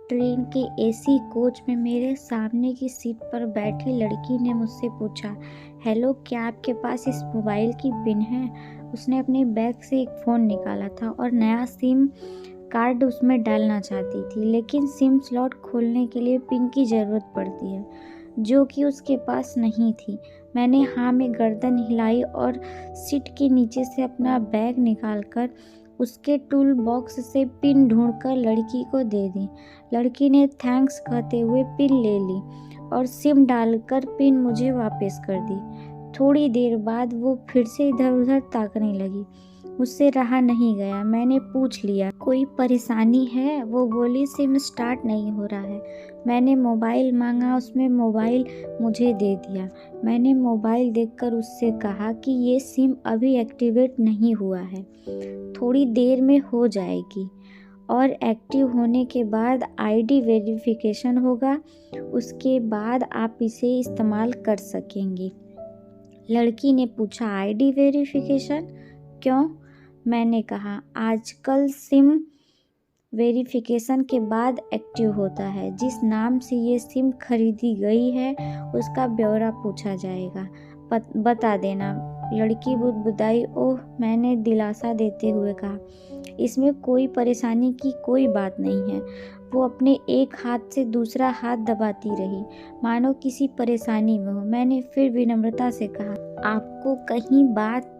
Train के AC coach में मेरे सामने की सीट पर बैठी लड़की ने मुझसे पूछा, हेलो, क्या आपके पास इस मोबाइल की पिन है? उसने अपने बैग से एक फ़ोन निकाला था और नया सिम कार्ड उसमें डालना चाहती थी, लेकिन सिम स्लॉट खोलने के लिए पिन की ज़रूरत पड़ती है, जो कि उसके पास नहीं थी। मैंने हाँ में गर्दन हिलाई और सीट के नीचे से अपना बैग निकालकर उसके टूल बॉक्स से पिन ढूंढकर लड़की को दे दी। लड़की ने थैंक्स कहते हुए पिन ले ली और सिम डालकर पिन मुझे वापस कर दी। थोड़ी देर बाद वो फिर से इधर उधर ताकने लगी। मुझसे रहा नहीं गया। मैंने पूछ लिया, कोई परेशानी है? वो बोली, सिम स्टार्ट नहीं हो रहा है। मैंने मोबाइल मांगा, उसमें मोबाइल मुझे दे दिया। मैंने मोबाइल देखकर उससे कहा कि ये सिम अभी एक्टिवेट नहीं हुआ है, थोड़ी देर में हो जाएगी और एक्टिव होने के बाद आईडी वेरिफिकेशन होगा, उसके बाद आप इसे इस्तेमाल कर सकेंगे। लड़की ने पूछा, आईडी वेरिफिकेशन क्यों? मैंने कहा, आजकल सिम वेरिफिकेशन के बाद एक्टिव होता है। जिस नाम से ये सिम खरीदी गई है उसका ब्यौरा पूछा जाएगा, बता देना। लड़की बुदबुदाई। ओह, मैंने दिलासा देते हुए कहा, इसमें कोई परेशानी की कोई बात नहीं है। वो अपने एक हाथ से दूसरा हाथ दबाती रही, मानो किसी परेशानी में हो। मैंने फिर विनम्रता से कहा, आपको कहीं बात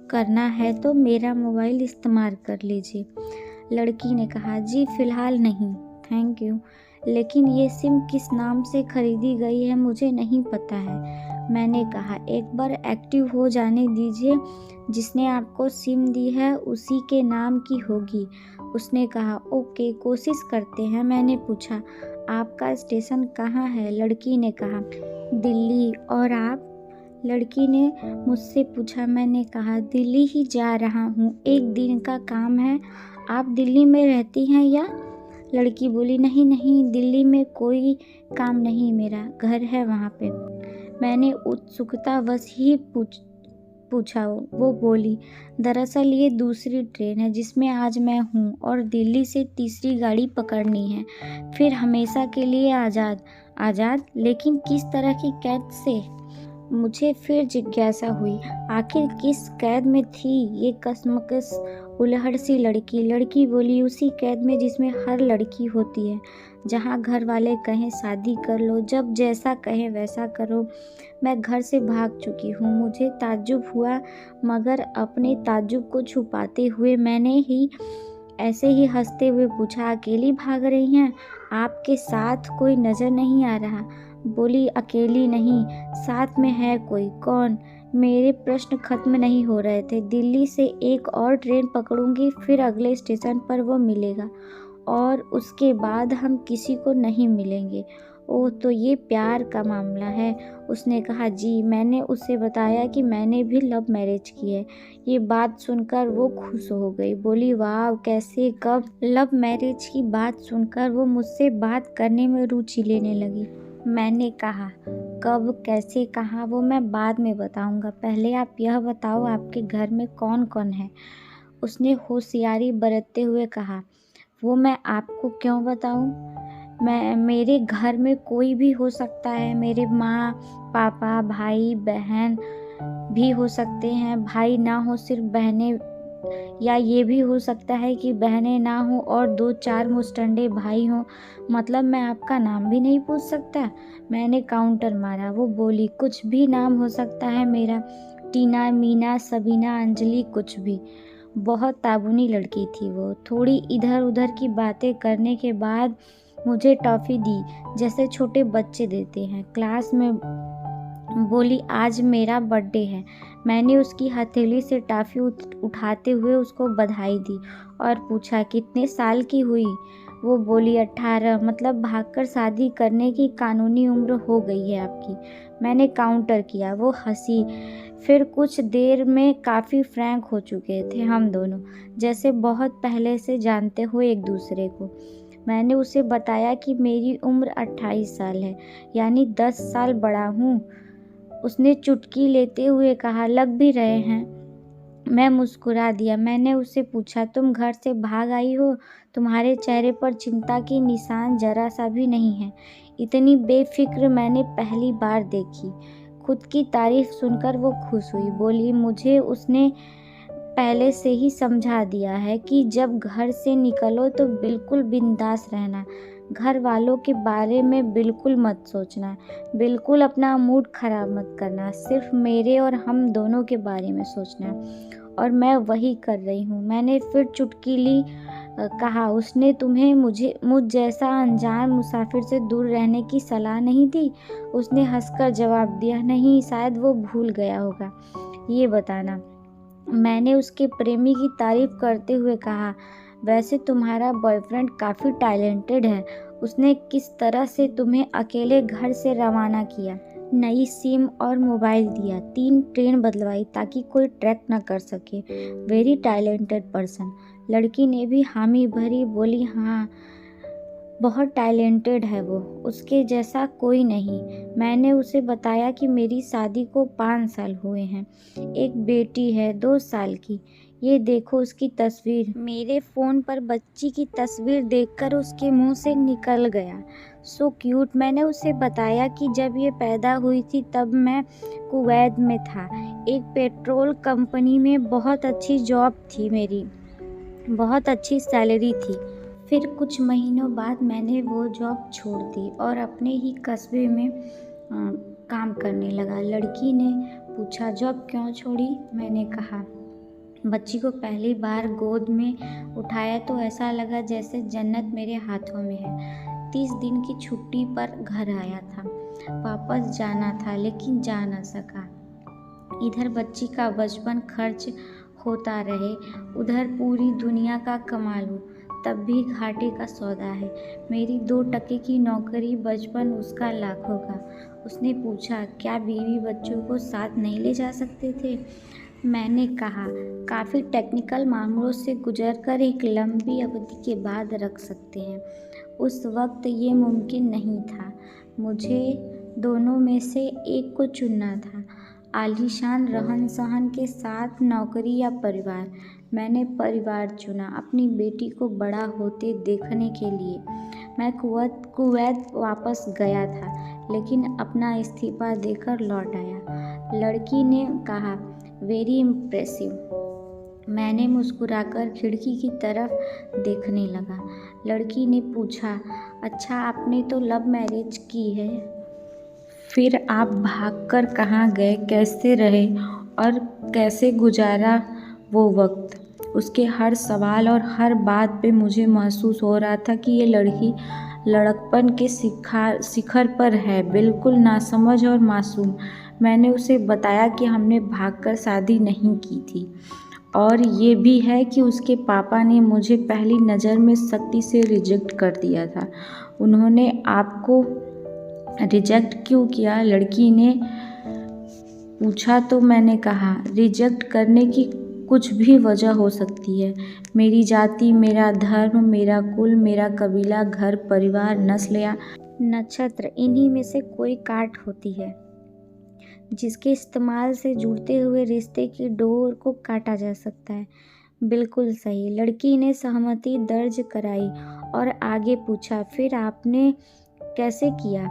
करना है तो मेरा मोबाइल इस्तेमाल कर लीजिए। लड़की ने कहा, जी फिलहाल नहीं, थैंक यू, लेकिन ये सिम किस नाम से खरीदी गई है मुझे नहीं पता है। मैंने कहा, एक बार एक्टिव हो जाने दीजिए, जिसने आपको सिम दी है उसी के नाम की होगी। उसने कहा, ओके, कोशिश करते हैं। मैंने पूछा, आपका स्टेशन कहाँ है? लड़की ने कहा, दिल्ली। और आप? लड़की ने मुझसे पूछा। मैंने कहा, दिल्ली ही जा रहा हूँ, एक दिन का काम है। आप दिल्ली में रहती हैं या? लड़की बोली, नहीं नहीं, दिल्ली में कोई काम नहीं, मेरा घर है वहाँ पे। मैंने उत्सुकतावश ही पूछा। वो बोली, दरअसल ये दूसरी ट्रेन है जिसमें आज मैं हूँ और दिल्ली से तीसरी गाड़ी पकड़नी है, फिर हमेशा के लिए आज़ाद। आज़ाद? लेकिन किस तरह की कैद से? मुझे फिर जिज्ञासा हुई, आखिर किस कैद में थी ये कशमकश उलहड़ सी लड़की? लड़की बोली, उसी कैद में जिसमें हर लड़की होती है, जहाँ घर वाले कहें शादी कर लो, जब जैसा कहें वैसा करो। मैं घर से भाग चुकी हूँ। मुझे ताज्जुब हुआ, मगर अपने ताज्जुब को छुपाते हुए मैंने ही ऐसे ही हंसते हुए पूछा, अकेली भाग रही हैं? आपके साथ कोई नज़र नहीं आ रहा? बोली, अकेली नहीं, साथ में है कोई। कौन? मेरे प्रश्न खत्म नहीं हो रहे थे। दिल्ली से एक और ट्रेन पकड़ूंगी, फिर अगले स्टेशन पर वो मिलेगा और उसके बाद हम किसी को नहीं मिलेंगे। ओह, तो ये प्यार का मामला है? उसने कहा, जी। मैंने उसे बताया कि मैंने भी लव मैरिज की है। ये बात सुनकर वो खुश हो गई। बोली, वाह, कैसे, कब? लव मैरिज की बात सुनकर वो मुझसे बात करने में रुचि लेने लगी। मैंने कहा, कब, कैसे, कहाँ, वो मैं बाद में बताऊंगा, पहले आप यह बताओ, आपके घर में कौन कौन है? उसने होशियारी बरतते हुए कहा, वो मैं आपको क्यों बताऊं? मेरे घर में कोई भी हो सकता है। मेरे माँ, पापा, भाई, बहन भी हो सकते हैं। भाई ना हो, सिर्फ बहनें, या ये भी हो सकता है कि बहनें ना हो और 2-4 मुस्टंडे भाई हों। मतलब मैं आपका नाम भी नहीं पूछ सकता? मैंने काउंटर मारा। वो बोली, कुछ भी नाम हो सकता है मेरा, टीना, मीना, सबीना, अंजलि, कुछ भी। बहुत ताबूनी लड़की थी वो। थोड़ी इधर उधर की बातें करने के बाद मुझे टॉफ़ी दी, जैसे छोटे बच्चे देते हैं। क्लास में बोली, आज मेरा बर्थडे है। मैंने उसकी हथेली से टॉफ़ी उठाते हुए उसको बधाई दी और पूछा, कितने साल की हुई? वो बोली, 18। मतलब भागकर शादी करने की कानूनी उम्र हो गई है आपकी। मैंने काउंटर किया। वो हंसी। फिर कुछ देर में काफ़ी फ्रैंक हो चुके थे हम दोनों, जैसे बहुत पहले से जानते हो एक दूसरे को। मैंने उसे बताया कि मेरी उम्र 28 साल है, यानी 10 साल बड़ा हूँ। उसने चुटकी लेते हुए कहा, लग भी रहे हैं। मैं मुस्कुरा दिया। मैंने उससे पूछा, तुम घर से भाग आई हो? तुम्हारे चेहरे पर चिंता की निशान जरा सा भी नहीं है। इतनी बेफिक्र मैंने पहली बार देखी। खुद की तारीफ सुनकर वो खुश हुई। बोली, मुझे उसने पहले से ही समझा दिया है कि जब घर से निकलो तो बिल्कुल बिंदास रहना, घर वालों के बारे में बिल्कुल मत सोचना, बिल्कुल अपना मूड खराब मत करना, सिर्फ मेरे और हम दोनों के बारे में सोचना। और मैं वही कर रही हूँ। मैंने फिर चुटकीली कहा, उसने तुम्हें मुझ जैसा अनजान मुसाफिर से दूर रहने की सलाह नहीं दी? उसने हंसकर जवाब दिया, नहीं, शायद वो भूल गया होगा। ये बताना। मैंने उसके प्रेमी की तारीफ करते हुए कहा, वैसे तुम्हारा बॉयफ्रेंड काफ़ी टैलेंटेड है। उसने किस तरह से तुम्हें अकेले घर से रवाना किया? नई सिम और मोबाइल दिया, 3 ट्रेन बदलवाई ताकि कोई ट्रैक न कर सके। Very talented person. लड़की ने भी हामी भरी। बोली, हाँ, बहुत टैलेंटेड है वो, उसके जैसा कोई नहीं। मैंने उसे बताया कि मेरी शादी को 5 साल हुए हैं, एक बेटी है 2 साल की। ये देखो उसकी तस्वीर। मेरे फ़ोन पर बच्ची की तस्वीर देखकर उसके मुंह से निकल गया, सो क्यूट। मैंने उसे बताया कि जब ये पैदा हुई थी तब मैं कुवैत में था, एक पेट्रोल कंपनी में। बहुत अच्छी जॉब थी मेरी, बहुत अच्छी सैलरी थी। फिर कुछ महीनों बाद मैंने वो जॉब छोड़ दी और अपने ही कस्बे में काम करने लगा। लड़की ने पूछा, जॉब क्यों छोड़ी? मैंने कहा, बच्ची को पहली बार गोद में उठाया तो ऐसा लगा जैसे जन्नत मेरे हाथों में है। 30 दिन की छुट्टी पर घर आया था। वापस जाना था लेकिन जा न सका। इधर बच्ची का बचपन खर्च होता रहे, उधर पूरी दुनिया का कमा लूं, तब भी घाटे का सौदा है। मेरी 2 टके की नौकरी, बचपन उसका लाखों का। उसने पूछा, क्या बीवी बच्चों को साथ नहीं ले जा सकते थे? मैंने कहा, काफ़ी टेक्निकल मामलों से गुजरकर एक लंबी अवधि के बाद रख सकते हैं। उस वक्त ये मुमकिन नहीं था। मुझे दोनों में से एक को चुनना था, आलीशान रहन सहन के साथ नौकरी या परिवार। मैंने परिवार चुना, अपनी बेटी को बड़ा होते देखने के लिए। मैं कुवैत वापस गया था लेकिन अपना इस्तीफा देकर लौट आया। लड़की ने कहा, वेरी इम्प्रेसिव। मैंने मुस्कुराकर खिड़की की तरफ देखने लगा। लड़की ने पूछा, अच्छा, आपने तो लव मैरिज की है? फिर आप भागकर कहाँ गए, कैसे रहे और कैसे गुजारा वो वक्त? उसके हर सवाल और हर बात पे मुझे महसूस हो रहा था कि ये लड़की लड़कपन के शिखर पर है, बिल्कुल नासमझ और मासूम। मैंने उसे बताया कि हमने भागकर शादी नहीं की थी और ये भी है कि उसके पापा ने मुझे पहली नज़र में सख्ती से रिजेक्ट कर दिया था। उन्होंने आपको रिजेक्ट क्यों किया? लड़की ने पूछा तो मैंने कहा, रिजेक्ट करने की कुछ भी वजह हो सकती है। मेरी जाति, मेरा धर्म, मेरा कुल, मेरा कबीला, घर परिवार, नस्ल या नक्षत्र, इन्हीं में से कोई काट होती है जिसके इस्तेमाल से जुड़ते हुए रिश्ते की डोर को काटा जा सकता है। बिल्कुल सही। लड़की ने सहमति दर्ज कराई और आगे पूछा, फिर आपने कैसे किया?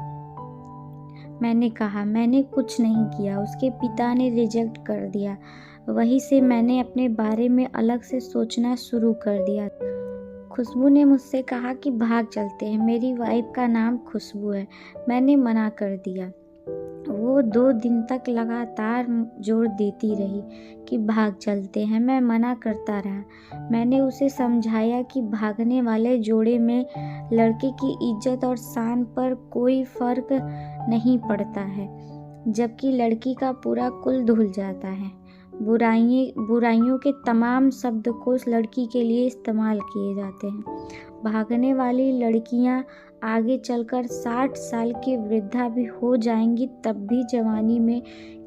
मैंने कहा, मैंने कुछ नहीं किया, उसके पिता ने रिजेक्ट कर दिया। वहीं से मैंने अपने बारे में अलग से सोचना शुरू कर दिया। खुशबू ने मुझसे कहा कि भाग चलते हैं। मेरी वाइफ का नाम खुशबू है। मैंने मना कर दिया। वो 2 दिन तक लगातार जोर देती रही कि भाग चलते हैं। मैं मना करता रहा। मैंने उसे समझाया कि भागने वाले जोड़े में लड़के की इज्जत और शान पर कोई फर्क नहीं पड़ता है, जबकि लड़की का पूरा कुल धुल जाता है। बुराइयों के तमाम शब्दकोश लड़की के लिए इस्तेमाल किए जाते हैं। भागने वाली लड़कियां आगे चलकर 60 साल की वृद्धा भी हो जाएंगी, तब भी जवानी में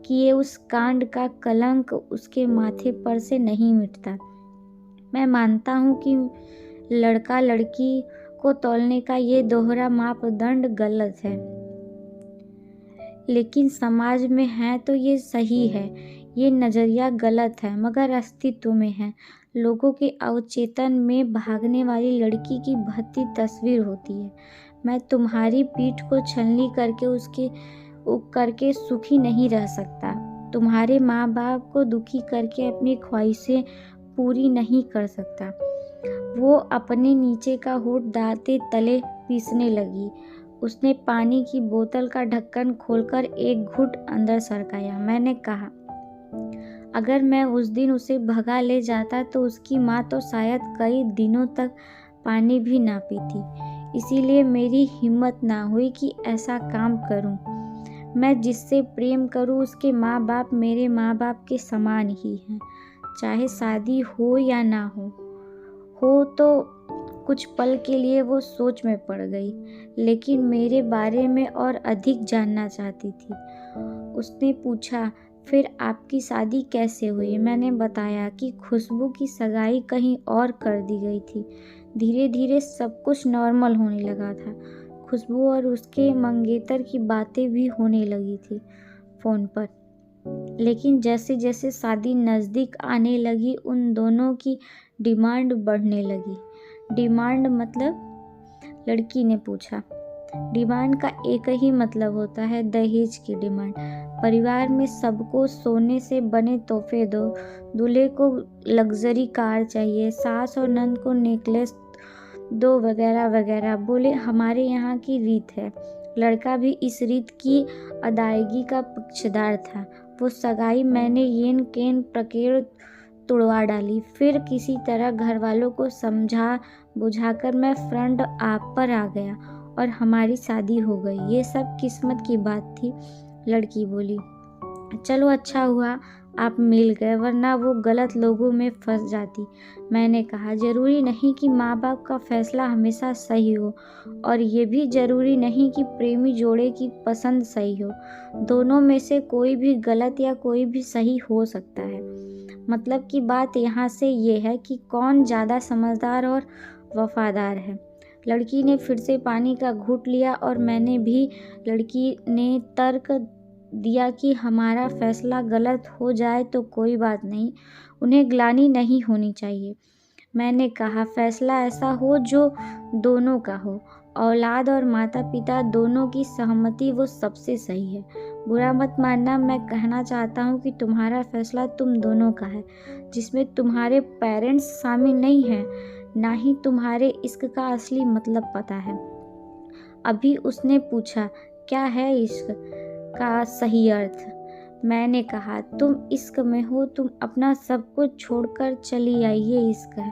किए उस कांड का कलंक उसके माथे पर से नहीं मिटता। मैं मानता हूँ कि लड़का लड़की को तौलने का ये दोहरा मापदंड गलत है, लेकिन समाज में है तो ये सही है। ये नज़रिया गलत है मगर अस्तित्व में है। लोगों के अवचेतन में भागने वाली लड़की की भद्दी तस्वीर होती है। मैं तुम्हारी पीठ को छलनी करके सुखी नहीं रह सकता। तुम्हारे माँ बाप को दुखी करके अपनी ख्वाहिशें पूरी नहीं कर सकता। वो अपने नीचे का होठ दांते तले पीसने लगी। उसने पानी की बोतल का ढक्कन खोलकर एक घूंट अंदर सरकाया। मैंने कहा, अगर मैं उस दिन उसे भगा ले जाता तो उसकी माँ तो शायद कई दिनों तक पानी भी ना पीती। इसीलिए मेरी हिम्मत ना हुई कि ऐसा काम करूं। मैं जिससे प्रेम करूं उसके माँ बाप मेरे माँ बाप के समान ही हैं, चाहे शादी हो या ना हो तो कुछ पल के लिए वो सोच में पड़ गई, लेकिन मेरे बारे में और अधिक जानना चाहती थी। उसने पूछा, फिर आपकी शादी कैसे हुई? मैंने बताया कि खुशबू की सगाई कहीं और कर दी गई थी। धीरे धीरे सब कुछ नॉर्मल होने लगा था। खुशबू और उसके मंगेतर की बातें भी होने लगी थी फ़ोन पर। लेकिन जैसे जैसे शादी नज़दीक आने लगी उन दोनों की डिमांड बढ़ने लगी। डिमांड मतलब? लड़की ने पूछा। डिमांड का एक ही मतलब होता है, दहेज की डिमांड। परिवार में सबको सोने से बने तोहफे दो, दूल्हे को लग्जरी कार चाहिए, सास और नंद को नेकलेस दो, वगैरह वगैरह। बोले, हमारे यहाँ की रीत है। लड़का भी इस रीत की अदायगी का पक्षधर था। वो सगाई मैंने येन केन प्रकेर तुड़वा डाली। फिर किसी तरह घर वालों को समझा बुझाकर मैं फ्रंट आप पर आ गया और हमारी शादी हो गई। ये सब किस्मत की बात थी। लड़की बोली, चलो अच्छा हुआ आप मिल गए, वरना वो गलत लोगों में फंस जाती। मैंने कहा, जरूरी नहीं कि माँ बाप का फैसला हमेशा सही हो, और ये भी जरूरी नहीं कि प्रेमी जोड़े की पसंद सही हो। दोनों में से कोई भी गलत या कोई भी सही हो सकता है। मतलब की बात यहाँ से ये है कि कौन ज़्यादा समझदार और वफादार है। लड़की ने फिर से पानी का घूंट लिया और मैंने भी। लड़की ने तर्क दिया कि हमारा फैसला गलत हो जाए तो कोई बात नहीं, उन्हें ग्लानि नहीं होनी चाहिए। मैंने कहा, फैसला ऐसा हो जो दोनों का हो, औलाद और माता पिता दोनों की सहमति, वो सबसे सही है। बुरा मत मानना, मैं कहना चाहता हूँ कि तुम्हारा फैसला तुम दोनों का है, जिसमें तुम्हारे पेरेंट्स शामिल नहीं हैं, ना ही तुम्हारे इश्क का असली मतलब पता है। अभी उसने पूछा, क्या है इश्क का सही अर्थ? मैंने कहा, तुम इश्क में हो, तुम अपना सब कुछ छोड़कर चली आई, ये इश्क है।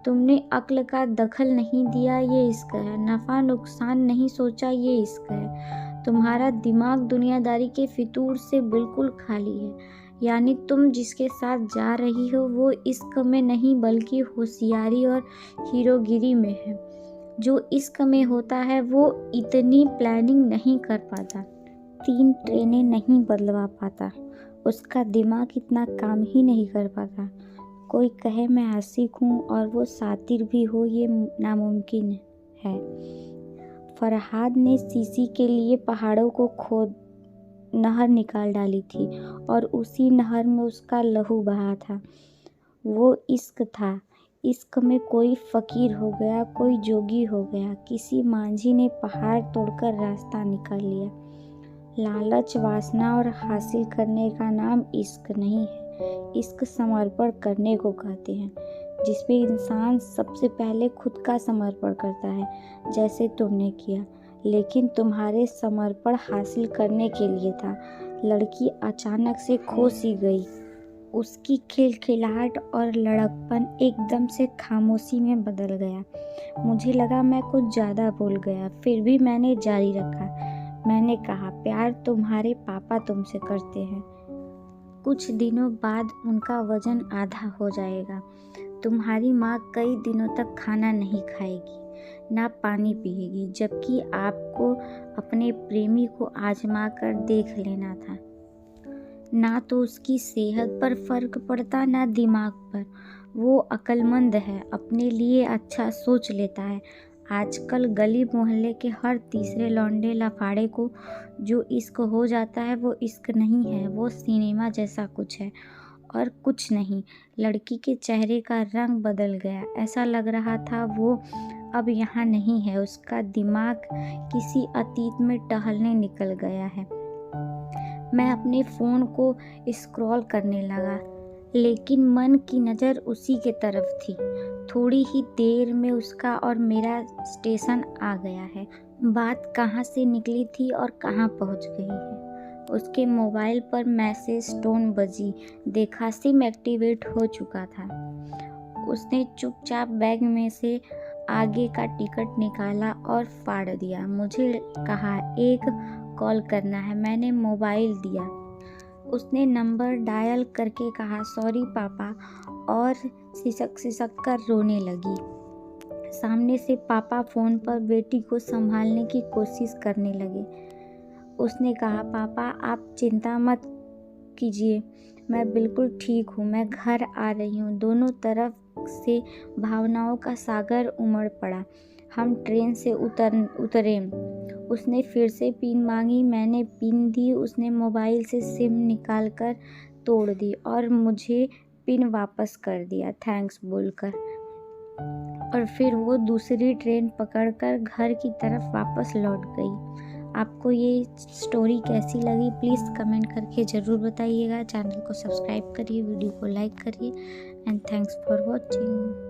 तुमने अक्ल का दखल नहीं दिया, ये इश्क है। नफ़ा नुकसान नहीं सोचा, ये इश्क है। तुम्हारा दिमाग दुनियादारी के फितूर से बिल्कुल खाली है। यानी तुम जिसके साथ जा रही हो वो इश्क में नहीं बल्कि होशियारी और हीरोगिरी में है। जो इश्क में होता है वो इतनी प्लानिंग नहीं कर पाता, 3 ट्रेनें नहीं बदलवा पाता, उसका दिमाग इतना काम ही नहीं कर पाता। कोई कहे मैं आशिक हूँ और वो सातिर भी हो, ये नामुमकिन है। फरहाद ने सीसी के लिए पहाड़ों को खोद नहर निकाल डाली थी और उसी नहर में उसका लहू बहा था। वो इश्क था। इश्क में कोई फ़कीर हो गया, कोई जोगी हो गया, किसी मांझी ने पहाड़ तोड़कर रास्ता निकाल लिया। लालच, वासना और हासिल करने का नाम इश्क नहीं है। इश्क समर्पण करने को कहते हैं, जिसमें इंसान सबसे पहले खुद का समर्पण करता है, जैसे तुमने किया। लेकिन तुम्हारे समर्पण हासिल करने के लिए था। लड़की अचानक से खो सी गई। उसकी खिलखिलाहट और लड़कपन एकदम से खामोशी में बदल गया। मुझे लगा मैं कुछ ज़्यादा बोल गया, फिर भी मैंने जारी रखा। मैंने कहा, प्यार तुम्हारे पापा तुमसे करते हैं। कुछ दिनों बाद उनका वजन आधा हो जाएगा। तुम्हारी माँ कई दिनों तक खाना नहीं खाएगी, ना पानी पिएगी, जबकि आपको अपने प्रेमी को आजमा कर देख लेना था। ना तो उसकी सेहत पर फर्क पड़ता, ना दिमाग पर। वो अक्लमंद है, अपने लिए अच्छा सोच लेता है। आजकल गली मोहल्ले के हर तीसरे लौंडे लफाड़े को जो इश्क हो जाता है वो इश्क नहीं है, वो सिनेमा जैसा कुछ है और कुछ नहीं। लड़की के चेहरे का रंग बदल गया, ऐसा लग रहा था वो अब यहाँ नहीं है, उसका दिमाग किसी अतीत में टहलने निकल गया है। मैं अपने फ़ोन को स्क्रॉल करने लगा, लेकिन मन की नज़र उसी के तरफ थी। थोड़ी ही देर में उसका और मेरा स्टेशन आ गया है। बात कहाँ से निकली थी और कहाँ पहुँच गई है। उसके मोबाइल पर मैसेज टोन बजी, देखा सिम एक्टिवेट हो चुका था। उसने चुपचाप बैग में से आगे का टिकट निकाला और फाड़ दिया। मुझे कहा एक कॉल करना है, मैंने मोबाइल दिया। उसने नंबर डायल करके कहा सॉरी पापा, और सिसक कर रोने लगी। सामने से पापा फ़ोन पर बेटी को संभालने की कोशिश करने लगे। उसने कहा पापा आप चिंता मत कीजिए, मैं बिल्कुल ठीक हूँ, मैं घर आ रही हूँ। दोनों तरफ से भावनाओं का सागर उमड़ पड़ा। हम ट्रेन से उतरे। उसने फिर से पिन मांगी, मैंने पिन दी। उसने मोबाइल से सिम निकाल कर तोड़ दी और मुझे पिन वापस कर दिया थैंक्स बोलकर। और फिर वो दूसरी ट्रेन पकड़कर घर की तरफ वापस लौट गई। आपको ये स्टोरी कैसी लगी प्लीज़ कमेंट करके ज़रूर बताइएगा। चैनल को सब्सक्राइब करिए, वीडियो को लाइक करिए एंड थैंक्स फॉर वॉचिंग।